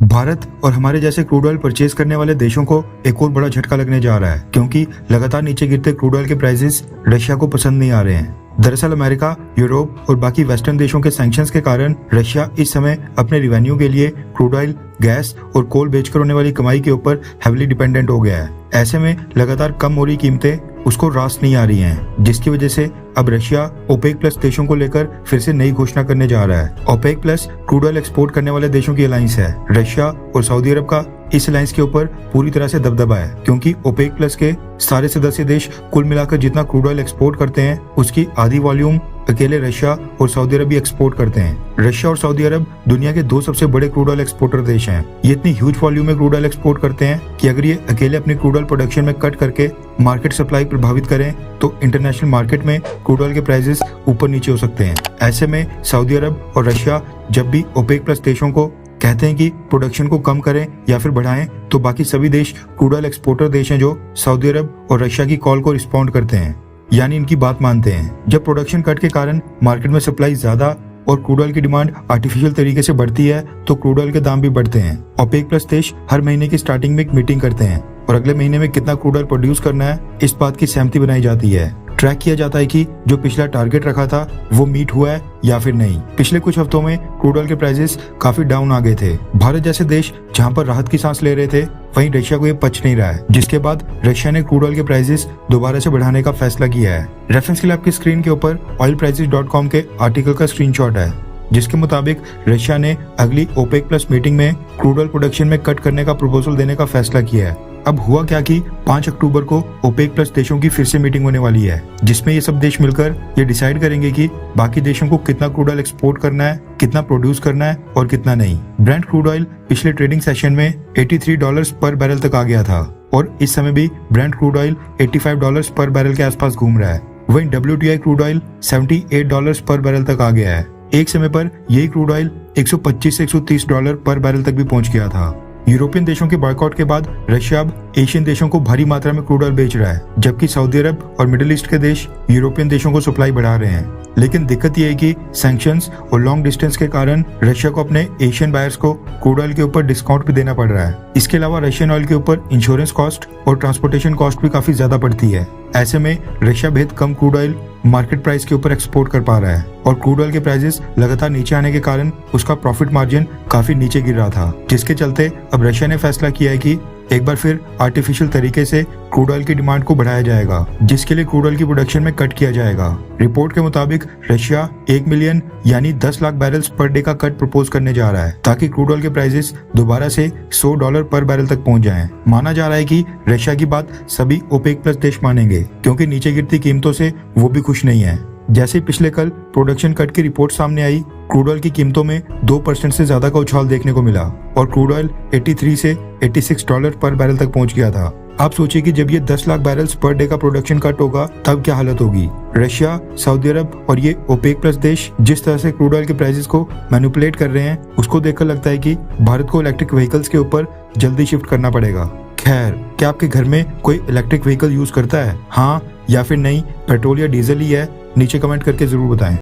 भारत और हमारे जैसे क्रूड ऑयल परचेज करने वाले देशों को एक और बड़ा झटका लगने जा रहा है, क्योंकि लगातार नीचे गिरते क्रूड ऑयल के प्राइसेस रशिया को पसंद नहीं आ रहे हैं। दरअसल अमेरिका, यूरोप और बाकी वेस्टर्न देशों के सैंक्शंस के कारण रशिया इस समय अपने रिवेन्यू के लिए क्रूड ऑयल, गैस और कोल बेचकर होने वाली कमाई के ऊपर हेवली डिपेंडेंट हो गया है। ऐसे में लगातार कम हो रही कीमतें उसको रास नहीं आ रही हैं, जिसकी वजह से अब रशिया ओपेक प्लस देशों को लेकर फिर से नई घोषणा करने जा रहा है। OPEC plus crude oil export करने वाले देशों की अलायंस है। रशिया और सऊदी अरब का इस अलायंस के ऊपर पूरी तरह से दबदबा है, क्योंकि ओपेक प्लस के सारे सदस्य देश कुल मिलाकर जितना क्रूड ऑयल एक्सपोर्ट करते हैं उसकी आधी वॉल्यूम अकेले रशिया और सऊदी अरब भी एक्सपोर्ट करते हैं। रशिया और सऊदी अरब दुनिया के दो सबसे बड़े क्रूड ऑयल एक्सपोर्टर देश हैं। ये इतनी ह्यूज वॉल्यूम में क्रूड ऑयल एक्सपोर्ट करते हैं कि अगर ये अकेले अपनी क्रूड ऑयल प्रोडक्शन में कट करके मार्केट सप्लाई प्रभावित करें तो इंटरनेशनल मार्केट में क्रूड ऑयल के प्राइसेस ऊपर नीचे हो सकते हैं। ऐसे में सऊदी अरब और रशिया जब भी ओपेक प्लस देशों को कहते हैं कि प्रोडक्शन को कम करें या फिर बढ़ाएं, तो बाकी सभी देश क्रूड ऑयल एक्सपोर्टर देश हैं जो सऊदी अरब और रशिया की कॉल को रिस्पॉन्ड करते हैं, यानी इनकी बात मानते हैं। जब प्रोडक्शन कट के कारण मार्केट में सप्लाई ज्यादा और क्रूड ऑयल की डिमांड आर्टिफिशियल तरीके से बढ़ती है तो क्रूड ऑयल के दाम भी बढ़ते हैं। ओपेक प्लस देश हर महीने की स्टार्टिंग में एक मीटिंग करते हैं और अगले महीने में कितना क्रूड ऑयल प्रोड्यूस करना है इस बात की सहमति बनाई जाती है। ट्रैक किया जाता है कि जो पिछला टारगेट रखा था वो मीट हुआ है या फिर नहीं। पिछले कुछ हफ्तों में क्रूड ऑयल के प्राइसेस काफी डाउन आ गए थे। भारत जैसे देश जहां पर राहत की सांस ले रहे थे, वहीं रशिया को ये पच नहीं रहा है, जिसके बाद रशिया ने क्रूड ऑयल के प्राइसेस दोबारा से बढ़ाने का फैसला किया है। रेफरेंस के लिए आपकी स्क्रीन के ऊपर oilprices.com के आर्टिकल का स्क्रीनशॉट है, जिसके मुताबिक रशिया ने अगली ओपेक प्लस मीटिंग में क्रूड ऑयल प्रोडक्शन में कट करने का प्रपोजल देने का फैसला किया है। अब हुआ क्या कि 5 अक्टूबर को ओपेक प्लस देशों की फिर से मीटिंग होने वाली है, जिसमें ये सब देश मिलकर ये डिसाइड करेंगे कि बाकी देशों को कितना क्रूड ऑयल एक्सपोर्ट करना है, कितना प्रोड्यूस करना है और कितना नहीं। ब्रेंट क्रूड ऑयल पिछले ट्रेडिंग सेशन में $83 पर बैरल तक आ गया था और इस समय भी ब्रेंट क्रूड ऑयल $85 पर बैरल के आसपास घूम रहा है। वहीं WTI क्रूड ऑयल $78 पर बैरल तक आ गया है। एक समय पर यही क्रूड ऑयल $125 से $130 पर बैरल तक भी पहुंच गया था। यूरोपियन देशों के बॉयकॉट के बाद रशिया अब एशियन देशों को भारी मात्रा में क्रूड ऑयल बेच रहा है, जबकि सऊदी अरब और मिडिल ईस्ट के देश यूरोपियन देशों को सप्लाई बढ़ा रहे हैं। लेकिन दिक्कत यह है कि सैंक्शंस और लॉन्ग डिस्टेंस के कारण रशिया को अपने एशियन बायर्स को क्रूड ऑयल के ऊपर डिस्काउंट भी देना पड़ रहा है। इसके अलावा रशियन ऑयल के ऊपर इंश्योरेंस कॉस्ट और ट्रांसपोर्टेशन कॉस्ट भी काफी ज्यादा पड़ती है। ऐसे में रशिया बेहद कम क्रूड ऑयल मार्केट प्राइस के ऊपर एक्सपोर्ट कर पा रहा है और क्रूड ऑयल के प्राइसेस लगातार नीचे आने के कारण उसका प्रॉफिट मार्जिन काफी नीचे गिर रहा था, जिसके चलते अब रशिया ने फैसला किया है कि एक बार फिर आर्टिफिशियल तरीके से क्रूड ऑयल की डिमांड को बढ़ाया जाएगा, जिसके लिए क्रूड ऑयल की प्रोडक्शन में कट किया जाएगा। रिपोर्ट के मुताबिक रशिया 1 मिलियन यानी 10 लाख बैरल्स पर डे का कट प्रपोज करने जा रहा है, ताकि क्रूड ऑयल के प्राइसेस दोबारा से $100 पर बैरल तक पहुंच जाएं। माना जा रहा है कि रशिया की बात सभी ओपेक प्लस देश मानेंगे, क्योंकि नीचे गिरती कीमतों से वो भी खुश नहीं है। जैसे पिछले कल प्रोडक्शन कट की रिपोर्ट सामने आई, क्रूड ऑयल की कीमतों में 2% से ज्यादा का उछाल देखने को मिला और क्रूड ऑयल 83 से $86 पर बैरल तक पहुंच गया था। आप सोचिए कि जब ये 10 लाख बैरल्स पर डे का प्रोडक्शन कट होगा तब क्या हालत होगी। रशिया, सऊदी अरब और ये ओपेक प्लस देश जिस तरह से क्रूड ऑयल के प्राइसेस को मैनिपुलेट कर रहे हैं, उसको देखकर लगता है कि भारत को इलेक्ट्रिक व्हीकल्स के ऊपर जल्दी शिफ्ट करना पड़ेगा। खैर, क्या आपके घर में कोई इलेक्ट्रिक व्हीकल यूज करता है? हाँ या फिर नहीं, पेट्रोल या डीजल ही है? नीचे कमेंट करके जरूर बताएं।